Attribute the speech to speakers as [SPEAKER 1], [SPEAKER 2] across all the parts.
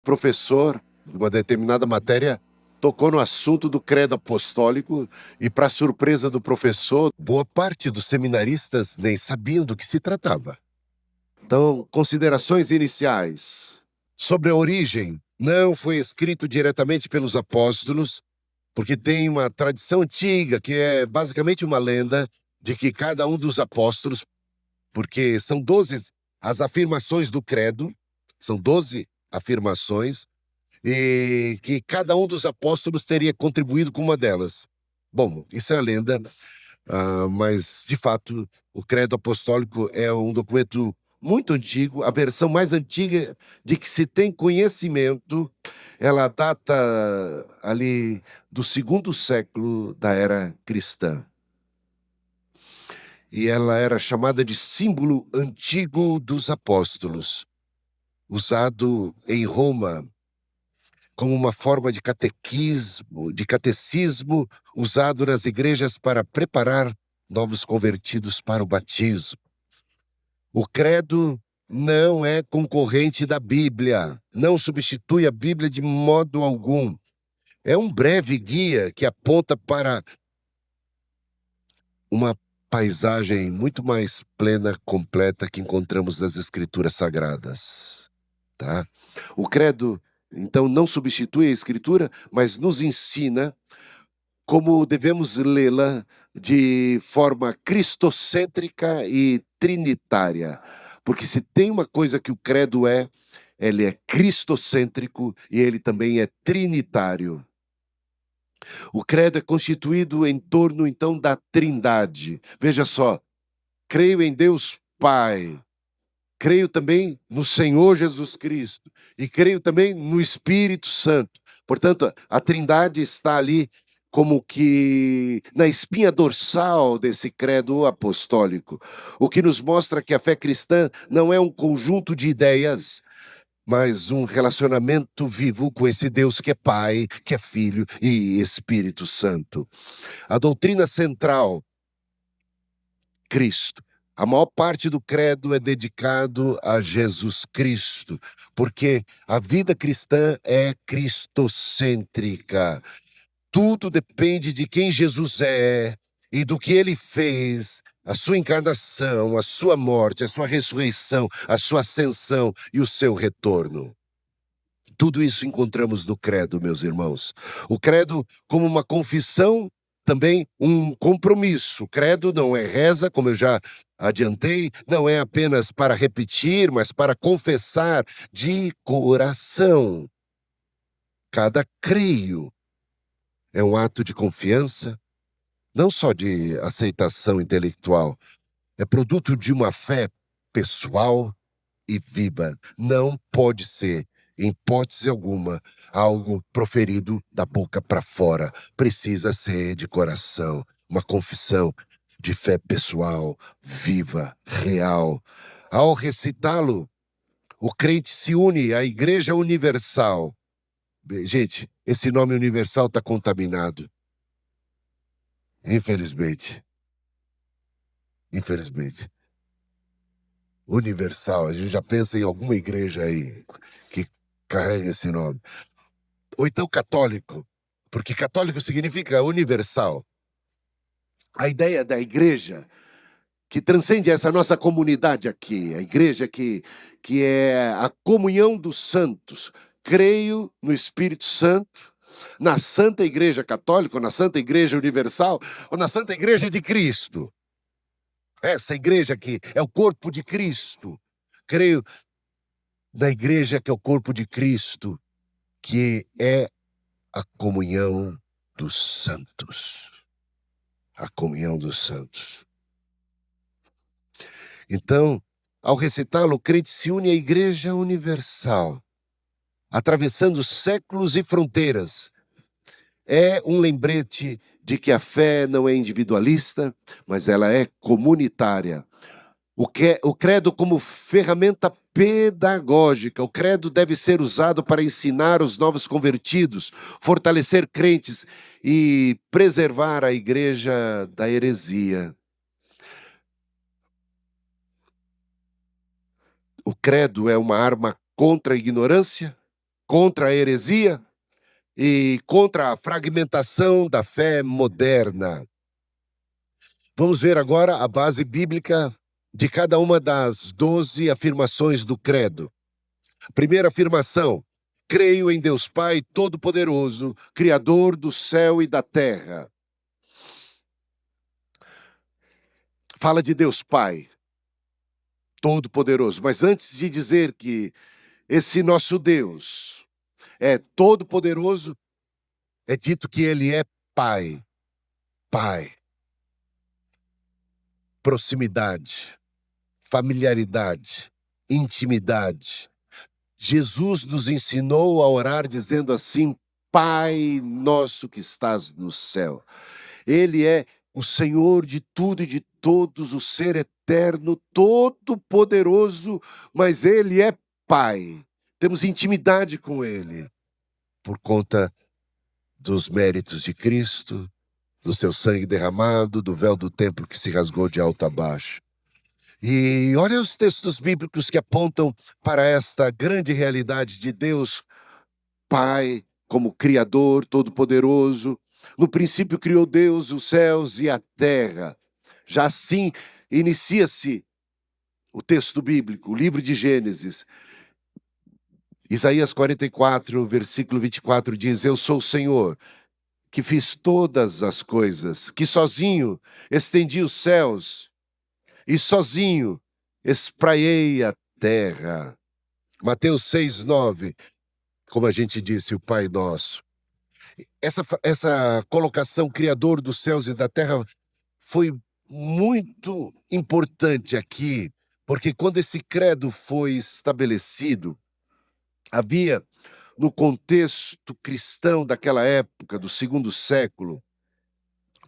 [SPEAKER 1] professor de uma determinada matéria tocou no assunto do credo apostólico e, para surpresa do professor, boa parte dos seminaristas nem sabiam do que se tratava. Então, considerações iniciais sobre a origem. Não foi escrito diretamente pelos apóstolos, porque tem uma tradição antiga, que é basicamente uma lenda, de que cada um dos apóstolos, porque são 12 as afirmações do credo, são 12 afirmações, e que cada um dos apóstolos teria contribuído com uma delas. Bom, isso é a lenda, mas, de fato, o credo apostólico é um documento muito antigo, a versão mais antiga de que se tem conhecimento, ela data ali do 2º século da era cristã. E ela era chamada de símbolo antigo dos apóstolos, usado em Roma como uma forma de catecismo usado nas igrejas para preparar novos convertidos para o batismo. O credo não é concorrente da Bíblia, não substitui a Bíblia de modo algum. É um breve guia que aponta para uma paisagem muito mais plena, completa que encontramos nas Escrituras Sagradas, tá? O credo, então, não substitui a Escritura, mas nos ensina como devemos lê-la de forma cristocêntrica e trinitária. Porque se tem uma coisa que o credo é, ele é cristocêntrico e ele também é trinitário. O credo é constituído em torno, então, da Trindade. Veja só, creio em Deus Pai, creio também no Senhor Jesus Cristo e creio também no Espírito Santo. Portanto, a Trindade está ali como que na espinha dorsal desse credo apostólico, o que nos mostra que a fé cristã não é um conjunto de ideias, mas um relacionamento vivo com esse Deus que é Pai, que é Filho e Espírito Santo. A doutrina central, Cristo. A maior parte do credo é dedicado a Jesus Cristo, porque a vida cristã é cristocêntrica. Tudo depende de quem Jesus é e do que ele fez, a sua encarnação, a sua morte, a sua ressurreição, a sua ascensão e o seu retorno. Tudo isso encontramos no credo, meus irmãos. O credo como uma confissão, também um compromisso. O credo não é reza, como eu já adiantei, não é apenas para repetir, mas para confessar de coração. Cada creio é um ato de confiança, não só de aceitação intelectual, é produto de uma fé pessoal e viva. Não pode ser, em hipótese alguma, algo proferido da boca para fora. Precisa ser de coração, uma confissão de fé pessoal, viva, real. Ao recitá-lo, o crente se une à Igreja Universal. Gente, esse nome universal está contaminado. Infelizmente. Infelizmente. Universal, a gente já pensa em alguma igreja aí que carrega esse nome. Ou então católico, porque católico significa universal. A ideia da igreja que transcende essa nossa comunidade aqui, a igreja que é a comunhão dos santos. Creio no Espírito Santo, na Santa Igreja Católica, ou na Santa Igreja Universal, ou na Santa Igreja de Cristo. Essa igreja aqui é o corpo de Cristo. Creio na igreja que é o corpo de Cristo, que é a comunhão dos santos. A comunhão dos santos. Então, ao recitá-lo, o crente se une à Igreja Universal, atravessando séculos e fronteiras. É um lembrete de que a fé não é individualista, mas ela é comunitária. O credo como ferramenta pedagógica. O credo deve ser usado para ensinar os novos convertidos, fortalecer crentes e preservar a igreja da heresia. O credo é uma arma contra a ignorância, contra a heresia e contra a fragmentação da fé moderna. Vamos ver agora a base bíblica de cada uma das 12 afirmações do credo. Primeira afirmação: creio em Deus Pai Todo-Poderoso, Criador do céu e da terra. Fala de Deus Pai Todo-Poderoso, mas antes de dizer que esse nosso Deus é todo-poderoso, é dito que ele é Pai. Pai. Proximidade, familiaridade, intimidade. Jesus nos ensinou a orar dizendo assim: Pai nosso que estás no céu. Ele é o Senhor de tudo e de todos, o ser eterno, todo-poderoso, mas ele é Pai. Temos intimidade com ele por conta dos méritos de Cristo, do seu sangue derramado, do véu do templo que se rasgou de alto a baixo. E olha os textos bíblicos que apontam para esta grande realidade de Deus Pai, como Criador Todo-Poderoso. No princípio criou Deus os céus e a terra. Já assim inicia-se o texto bíblico, o livro de Gênesis. Isaías 44, versículo 24 diz: Eu sou o Senhor, que fiz todas as coisas, que sozinho estendi os céus e sozinho espraiei a terra. Mateus 6, 9, como a gente disse, o Pai Nosso. Essa colocação, Criador dos céus e da terra, foi muito importante aqui, porque quando esse credo foi estabelecido, havia, no contexto cristão daquela época, do segundo século,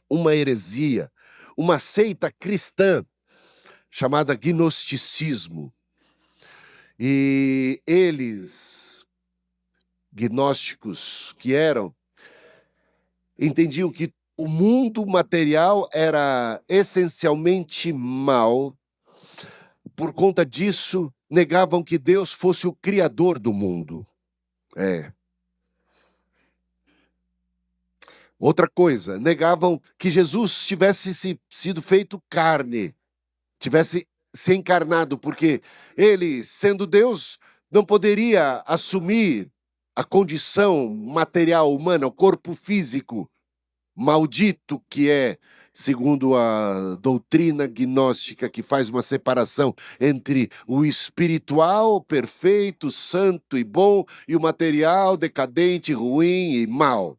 [SPEAKER 1] uma heresia, uma seita cristã chamada gnosticismo. E eles, gnósticos que eram, entendiam que o mundo material era essencialmente mal. Por conta disso, negavam que Deus fosse o criador do mundo. Outra coisa, negavam que Jesus tivesse sido feito carne, tivesse se encarnado, porque ele, sendo Deus, não poderia assumir a condição material humana, o corpo físico maldito que é, segundo a doutrina gnóstica, que faz uma separação entre o espiritual perfeito, santo e bom, e o material decadente, ruim e mau.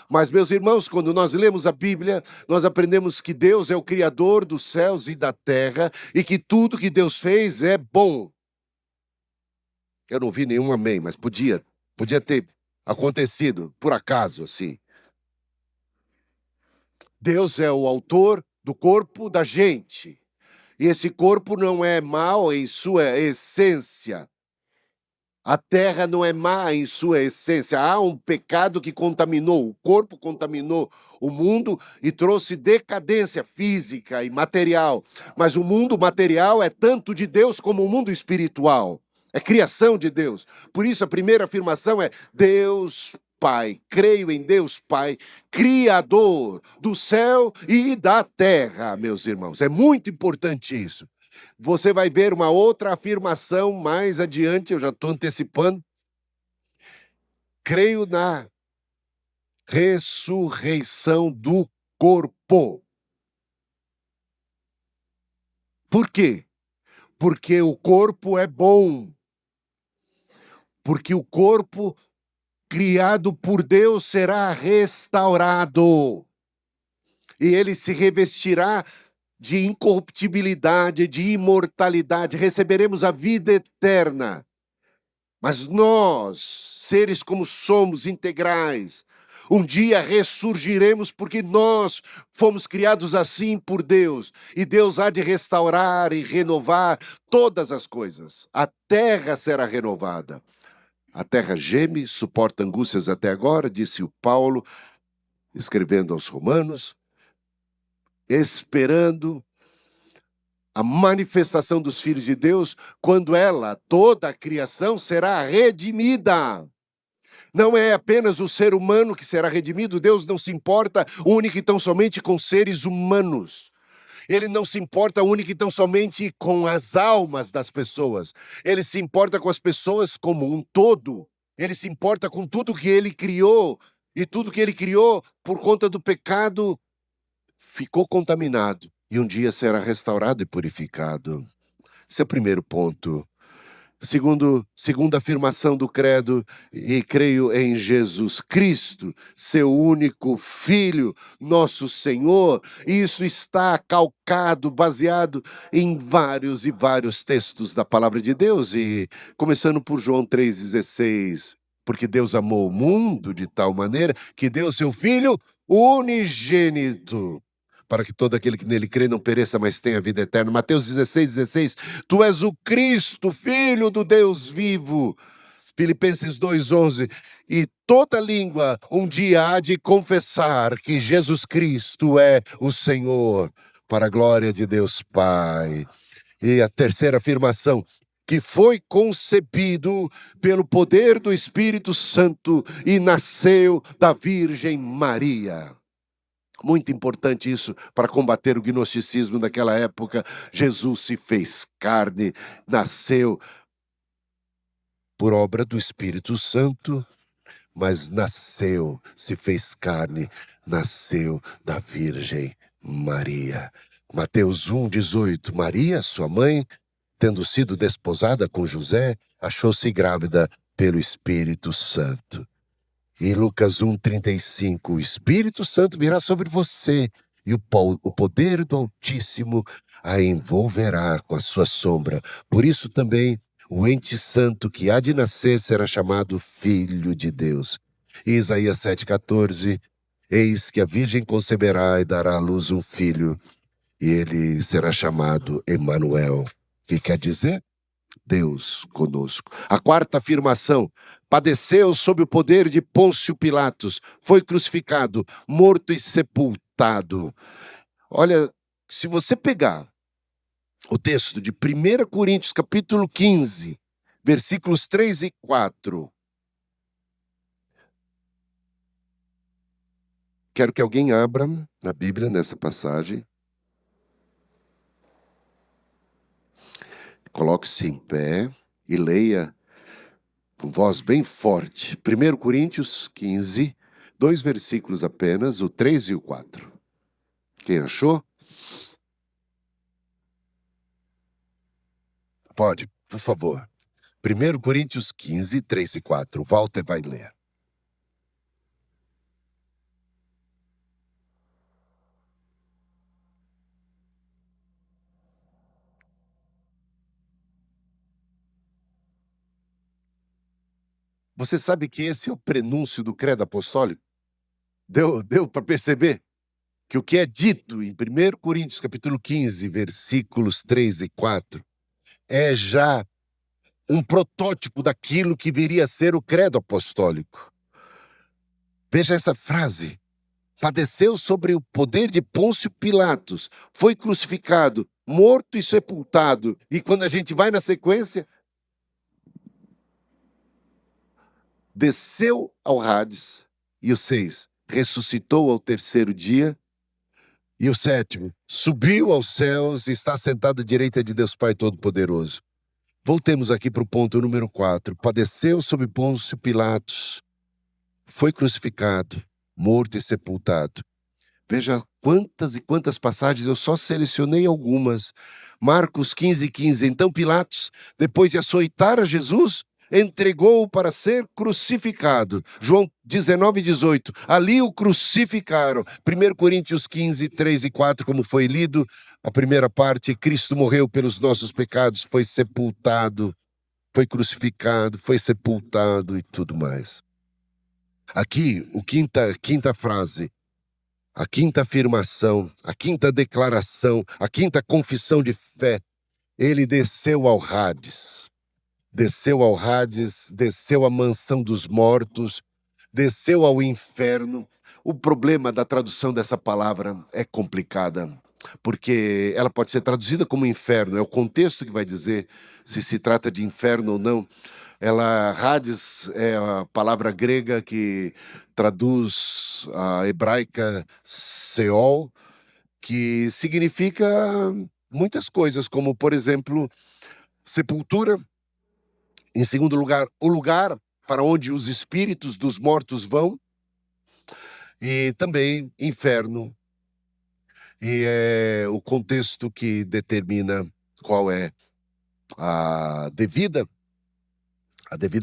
[SPEAKER 1] Mas, meus irmãos, quando nós lemos a Bíblia, nós aprendemos que Deus é o Criador dos céus e da terra e que tudo que Deus fez é bom. Eu não vi nenhum amém, mas podia ter acontecido, por acaso, assim. Deus é o autor do corpo da gente. E esse corpo não é mau em sua essência. A terra não é má em sua essência. Há um pecado que contaminou o corpo, contaminou o mundo e trouxe decadência física e material. Mas o mundo material é tanto de Deus como o mundo espiritual. É criação de Deus. Por isso a primeira afirmação é Deus Pai. Creio em Deus Pai, Criador do céu e da terra, meus irmãos. É muito importante isso. Você vai ver uma outra afirmação mais adiante, eu já estou antecipando. Creio na ressurreição do corpo. Por quê? Porque o corpo é bom. Porque o corpo criado por Deus será restaurado. E ele se revestirá de incorruptibilidade, de imortalidade. Receberemos a vida eterna. Mas nós, seres como somos, integrais, um dia ressurgiremos porque nós fomos criados assim por Deus. E Deus há de restaurar e renovar todas as coisas. A terra será renovada. A terra geme, suporta angústias até agora, disse o Paulo, escrevendo aos Romanos, esperando a manifestação dos filhos de Deus, quando ela, toda a criação, será redimida. Não é apenas o ser humano que será redimido. Deus não se importa única e tão somente com seres humanos. Ele não se importa única e tão somente com as almas das pessoas. Ele se importa com as pessoas como um todo. Ele se importa com tudo que ele criou. E tudo que ele criou, por conta do pecado, ficou contaminado. E um dia será restaurado e purificado. Esse é o primeiro ponto. Segunda afirmação do credo, e creio em Jesus Cristo, seu único Filho, nosso Senhor. Isso está calcado, baseado em vários e vários textos da palavra de Deus, e começando por João 3,16. Porque Deus amou o mundo de tal maneira que deu seu Filho unigênito, para que todo aquele que nele crê não pereça, mas tenha vida eterna. Mateus 16,16. Tu és o Cristo, Filho do Deus vivo. Filipenses 2,11. E toda língua um dia há de confessar que Jesus Cristo é o Senhor, para a glória de Deus Pai. E a terceira afirmação, que foi concebido pelo poder do Espírito Santo e nasceu da Virgem Maria. Muito importante isso para combater o gnosticismo daquela época. Jesus se fez carne, nasceu por obra do Espírito Santo, mas nasceu, se fez carne, nasceu da Virgem Maria. Mateus 1,18. Maria, sua mãe, tendo sido desposada com José, achou-se grávida pelo Espírito Santo. E Lucas 1,35, o Espírito Santo virá sobre você, e o poder do Altíssimo a envolverá com a sua sombra. Por isso também o ente santo que há de nascer será chamado Filho de Deus. E Isaías 7,14, eis que a Virgem conceberá e dará à luz um filho, e ele será chamado Emanuel, que quer dizer Deus conosco. A quarta afirmação, padeceu sob o poder de Pôncio Pilatos, foi crucificado, morto e sepultado. Olha, se você pegar o texto de 1 Coríntios capítulo 15, versículos 3 e 4, quero que alguém abra na Bíblia nessa passagem. Coloque-se em pé e leia com voz bem forte. 1 Coríntios 15, 2 versículos apenas, o 3 e o 4. Quem achou? Pode, por favor. 1 Coríntios 15, 3 e 4. Walter vai ler. Você sabe que esse é o prenúncio do credo apostólico? Deu para perceber que o que é dito em 1 Coríntios capítulo 15, versículos 3 e 4, é já um protótipo daquilo que viria a ser o credo apostólico. Veja essa frase. Padeceu sobre o poder de Pôncio Pilatos, foi crucificado, morto e sepultado. E quando a gente vai na sequência, desceu ao Hades, e o 6, ressuscitou ao terceiro dia, e o 7, subiu aos céus e está sentado à direita de Deus Pai Todo-Poderoso. Voltemos aqui para o ponto número 4. Padeceu sob Pôncio Pilatos, foi crucificado, morto e sepultado. Veja quantas e quantas passagens, eu só selecionei algumas. Marcos 15, 15. Então Pilatos, depois de açoitar a Jesus, entregou-o para ser crucificado. João 19, 18. Ali o crucificaram. 1 Coríntios 15, 3 e 4, como foi lido. A primeira parte, Cristo morreu pelos nossos pecados, foi sepultado, foi crucificado, foi sepultado e tudo mais. Aqui, quinta frase. A quinta afirmação, a quinta declaração, a quinta confissão de fé, ele desceu ao Hades. Desceu ao Hades, desceu à mansão dos mortos, desceu ao inferno. O problema da tradução dessa palavra é complicada, porque ela pode ser traduzida como inferno, é o contexto que vai dizer se trata de inferno ou não. Hades é a palavra grega que traduz a hebraica Seol, que significa muitas coisas, como, por exemplo, sepultura. Em segundo lugar, o lugar para onde os espíritos dos mortos vão. E também inferno. E é o contexto que determina qual é a devida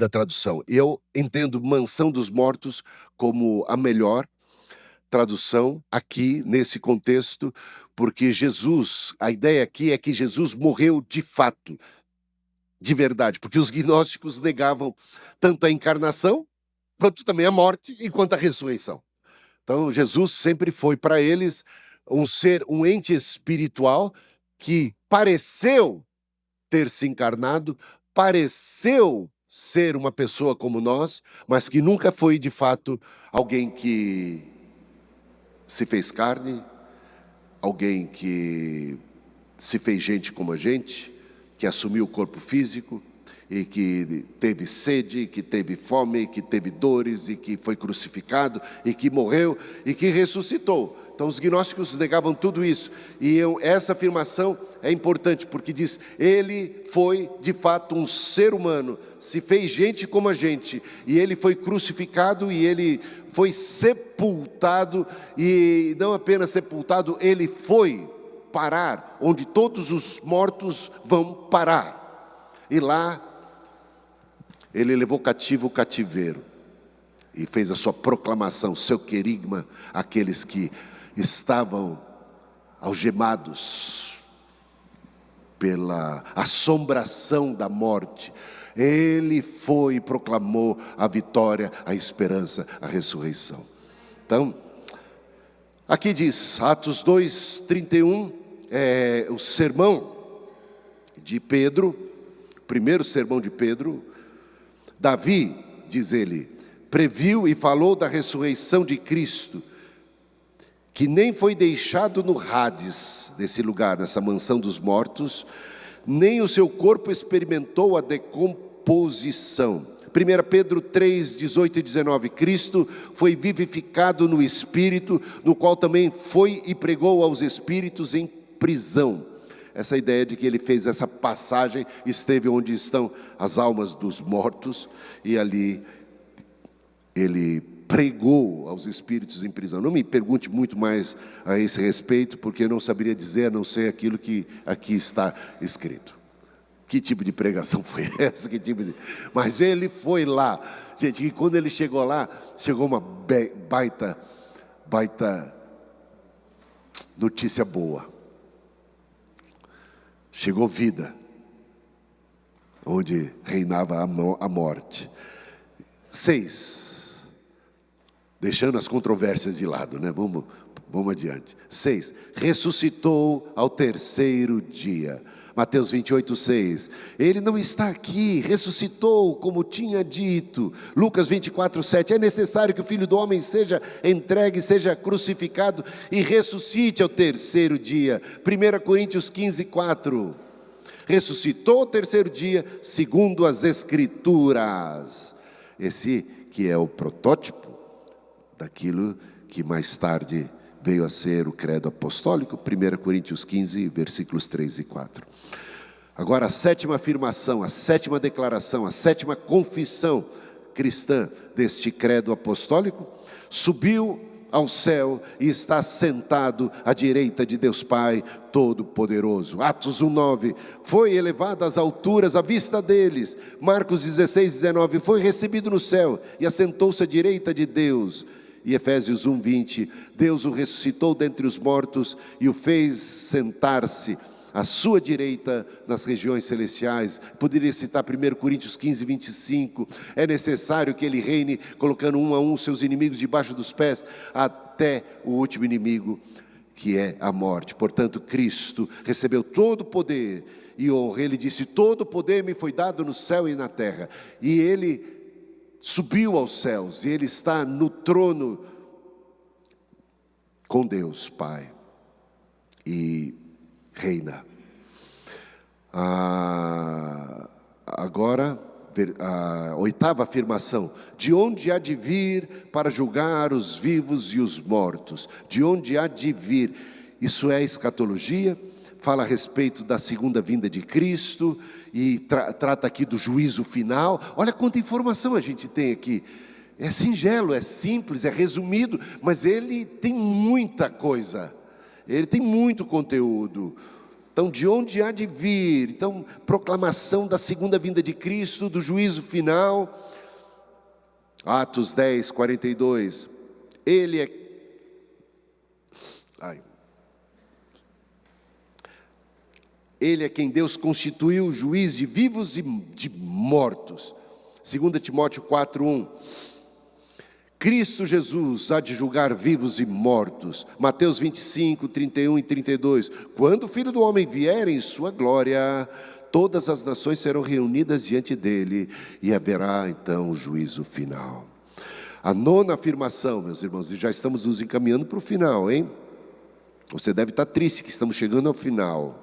[SPEAKER 1] tradução. Eu entendo mansão dos mortos como a melhor tradução aqui nesse contexto, porque Jesus, a ideia aqui é que Jesus morreu de fato, de verdade, porque os gnósticos negavam tanto a encarnação, quanto também a morte e quanto a ressurreição. Então Jesus sempre foi para eles um ser, um ente espiritual que pareceu ter se encarnado, pareceu ser uma pessoa como nós, mas que nunca foi de fato alguém que se fez carne, alguém que se fez gente como a gente, que assumiu o corpo físico e que teve sede, que teve fome, que teve dores e que foi crucificado e que morreu e que ressuscitou. Então os gnósticos negavam tudo isso, e essa afirmação é importante, porque diz, ele foi de fato um ser humano, se fez gente como a gente, e ele foi crucificado e ele foi sepultado, e não apenas sepultado, ele foi parar onde todos os mortos vão parar, e lá ele levou cativo o cativeiro, e fez a sua proclamação, seu querigma, àqueles que estavam algemados pela assombração da morte. Ele foi e proclamou a vitória, a esperança, a ressurreição. Então, aqui diz, Atos 2:31, é o sermão de Pedro, primeiro sermão de Pedro. Davi, diz ele, previu e falou da ressurreição de Cristo, que nem foi deixado no Hades, nesse lugar, nessa mansão dos mortos, nem o seu corpo experimentou a decomposição. 1 Pedro 3, 18 e 19, Cristo foi vivificado no Espírito, no qual também foi e pregou aos espíritos em prisão. Essa ideia de que ele fez essa passagem, esteve onde estão as almas dos mortos, e ali ele pregou aos espíritos em prisão. Não me pergunte muito mais a esse respeito, porque eu não saberia dizer, a não ser aquilo que aqui está escrito. Que tipo de pregação foi essa? Mas ele foi lá. Gente, e quando ele chegou lá, chegou uma baita notícia boa. Chegou vida, onde reinava a morte. 6. Deixando as controvérsias de lado, né? Vamos adiante. 6. Ressuscitou ao terceiro dia. Mateus 28:6. Ele não está aqui, ressuscitou como tinha dito. Lucas 24:7. É necessário que o Filho do Homem seja entregue, seja crucificado e ressuscite ao terceiro dia. 1 Coríntios 15:4. Ressuscitou ao terceiro dia, segundo as Escrituras. Esse que é o protótipo daquilo que mais tarde veio a ser o credo apostólico, 1 Coríntios 15, versículos 3 e 4. Agora a sétima afirmação, a sétima declaração, a sétima confissão cristã deste credo apostólico: subiu ao céu e está sentado à direita de Deus Pai Todo-Poderoso. Atos 1:9, foi elevado às alturas à vista deles. Marcos 16:19, foi recebido no céu e assentou-se à direita de Deus. E Efésios 1:20, Deus o ressuscitou dentre os mortos e o fez sentar-se à sua direita nas regiões celestiais. Poderia citar 1 Coríntios 15:25, é necessário que ele reine, colocando um a um seus inimigos debaixo dos pés, até o último inimigo, que é a morte. Portanto, Cristo recebeu todo o poder e honra. Ele disse, todo o poder me foi dado no céu e na terra. E ele subiu aos céus, e ele está no trono com Deus Pai, e reina. Agora, a oitava afirmação: de onde há de vir para julgar os vivos e os mortos? De onde há de vir? Isso é escatologia, fala a respeito da segunda vinda de Cristo e trata aqui do juízo final. Olha quanta informação a gente tem aqui. É singelo, é simples, é resumido, mas ele tem muita coisa, ele tem muito conteúdo. Então, de onde há de vir? Então, proclamação da segunda vinda de Cristo, do juízo final. Atos 10, 42. Ele é... Ele é quem Deus constituiu juiz de vivos e de mortos. 2 Timóteo 4, 1. Cristo Jesus há de julgar vivos e mortos. Mateus 25, 31 e 32. Quando o Filho do Homem vier em sua glória, todas as nações serão reunidas diante dele, e haverá então o juízo final. A nona afirmação, meus irmãos, e já estamos nos encaminhando para o final, hein? Você deve estar triste que estamos chegando ao final.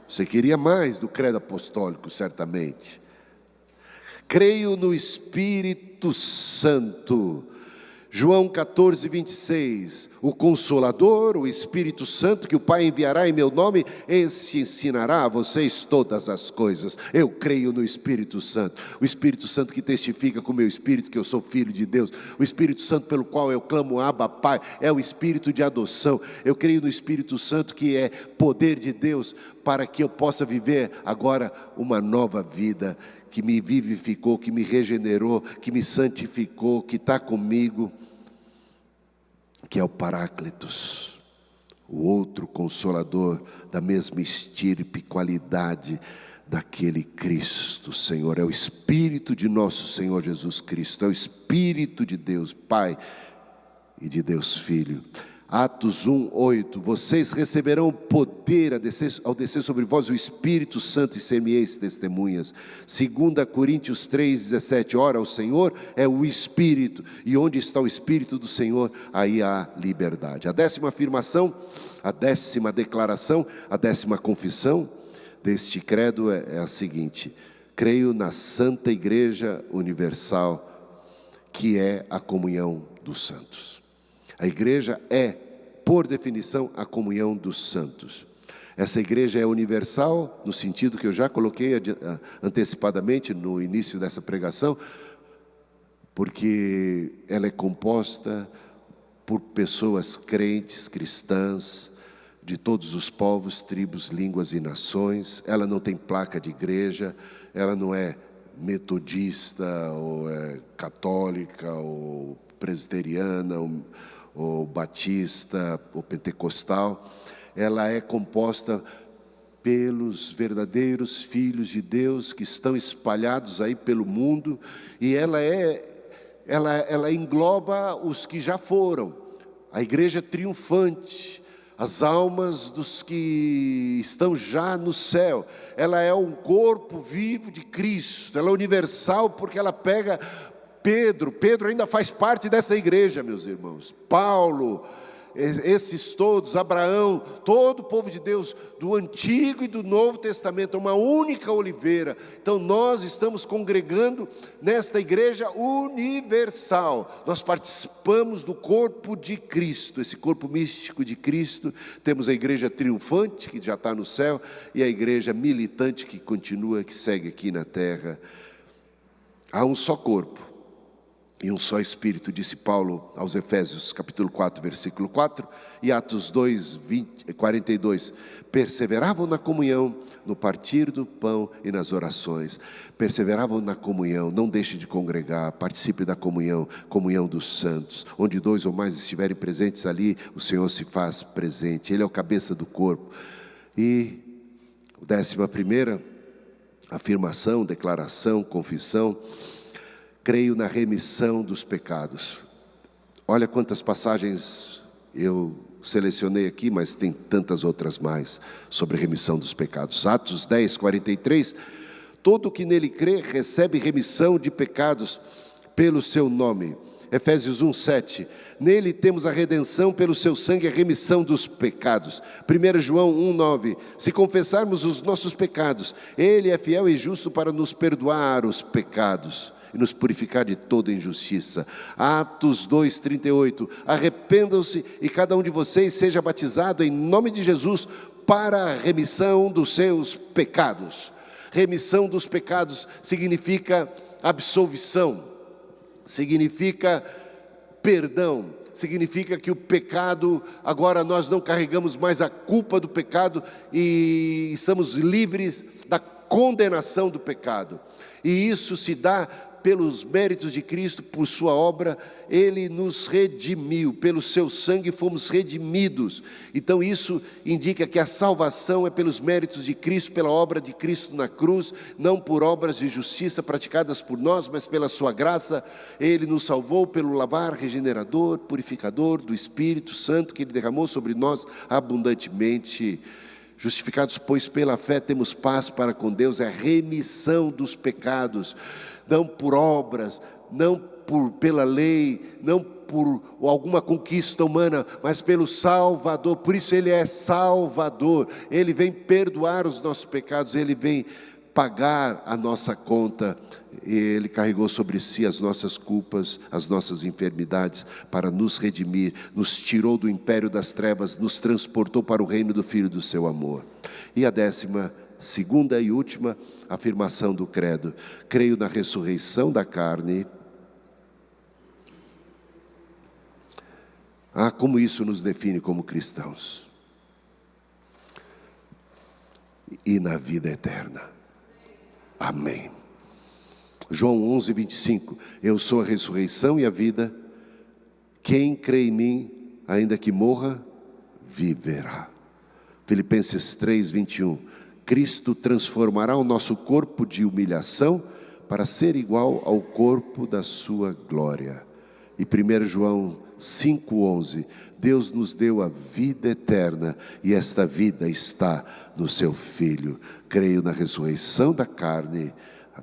[SPEAKER 1] Você queria mais do credo apostólico, certamente. Creio no Espírito Santo. João 14, 26, o Consolador, o Espírito Santo, que o Pai enviará em meu nome, esse ensinará a vocês todas as coisas. Eu creio no Espírito Santo, o Espírito Santo que testifica com o meu espírito que eu sou filho de Deus, o Espírito Santo pelo qual eu clamo Abba Pai, é o Espírito de adoção. Eu creio no Espírito Santo que é poder de Deus para que eu possa viver agora uma nova vida, que me vivificou, que me regenerou, que me santificou, que está comigo, que é o Paráclitos, o outro Consolador, da mesma estirpe, qualidade daquele Cristo, Senhor. É o Espírito de nosso Senhor Jesus Cristo, é o Espírito de Deus Pai e de Deus Filho. Atos 1, 8, vocês receberão poder ao descer sobre vós o Espírito Santo e ser-me-eis testemunhas. 2 Coríntios 3, 17, ora, o Senhor é o Espírito, e onde está o Espírito do Senhor, aí há liberdade. A décima afirmação, a décima declaração, a décima confissão deste credo é a seguinte: creio na Santa Igreja Universal, que é a comunhão dos santos. A igreja é, por definição, a comunhão dos santos. Essa igreja é universal, no sentido que eu já coloquei antecipadamente no início dessa pregação, porque ela é composta por pessoas crentes, cristãs, de todos os povos, tribos, línguas e nações. Ela não tem placa de igreja, ela não é metodista, ou é católica, ou presbiteriana, ou batista, ou pentecostal. Ela é composta pelos verdadeiros filhos de Deus que estão espalhados aí pelo mundo, e ela engloba os que já foram, a igreja triunfante, as almas dos que estão já no céu. Ela é um corpo vivo de Cristo, ela é universal porque ela pega Pedro ainda faz parte dessa igreja, meus irmãos. Paulo, esses todos, Abraão, todo o povo de Deus, do Antigo e do Novo Testamento, uma única oliveira. Então nós estamos congregando nesta igreja universal. Nós participamos do corpo de Cristo, esse corpo místico de Cristo. Temos a igreja triunfante, que já está no céu, e a igreja militante, que continua, que segue aqui na terra. Há um só corpo e um só Espírito, disse Paulo aos Efésios, capítulo 4, versículo 4, e Atos 2, 42, perseveravam na comunhão, no partir do pão e nas orações. Perseveravam na comunhão, não deixe de congregar, participe da comunhão, comunhão dos santos, onde dois ou mais estiverem presentes ali, o Senhor se faz presente, Ele é o cabeça do corpo. E 11ª afirmação, declaração, confissão: creio na remissão dos pecados. Olha quantas passagens eu selecionei aqui, mas tem tantas outras mais sobre remissão dos pecados. Atos 10, 43, todo que nele crê recebe remissão de pecados pelo seu nome. Efésios 1:7, nele temos a redenção pelo seu sangue, a remissão dos pecados. 1 João 1:9, se confessarmos os nossos pecados, ele é fiel e justo para nos perdoar os pecados e nos purificar de toda injustiça. Atos 2:38, arrependam-se e cada um de vocês seja batizado em nome de Jesus para a remissão dos seus pecados. Remissão dos pecados significa absolvição, significa perdão, significa que o pecado, agora nós não carregamos mais a culpa do pecado e estamos livres da condenação do pecado. E isso se dá pelos méritos de Cristo, por sua obra. Ele nos redimiu, pelo seu sangue fomos redimidos. Então isso indica que a salvação é pelos méritos de Cristo, pela obra de Cristo na cruz, não por obras de justiça praticadas por nós, mas pela sua graça. Ele nos salvou pelo lavar regenerador, purificador do Espírito Santo que Ele derramou sobre nós abundantemente. Justificados, pois, pela fé, temos paz para com Deus, é a remissão dos pecados, não por obras, não pela lei, não por alguma conquista humana, mas pelo Salvador. Por isso Ele é Salvador, Ele vem perdoar os nossos pecados, Ele vem pagar a nossa conta. Ele carregou sobre si as nossas culpas, as nossas enfermidades, para nos redimir, nos tirou do império das trevas, nos transportou para o reino do Filho do seu amor. E a 12ª e última afirmação do credo: creio na ressurreição da carne. Como isso nos define como cristãos. E na vida eterna. Amém. João 11:25, eu sou a ressurreição e a vida, quem crê em mim, ainda que morra, viverá. Filipenses 3:21, Cristo transformará o nosso corpo de humilhação para ser igual ao corpo da sua glória. E 1 João 5:11, Deus nos deu a vida eterna e esta vida está no seu Filho. Creio na ressurreição da carne,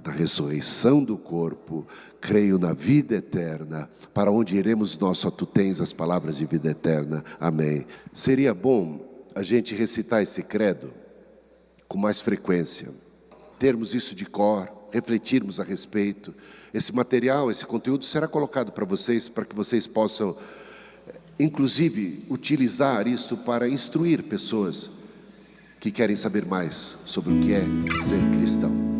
[SPEAKER 1] na ressurreição do corpo, creio na vida eterna, para onde iremos nós, só tu tens as palavras de vida eterna. Amém. Seria bom a gente recitar esse credo com mais frequência, termos isso de cor, refletirmos a respeito. Esse material, esse conteúdo será colocado para vocês, para que vocês possam, inclusive, utilizar isso para instruir pessoas que querem saber mais sobre o que é ser cristão.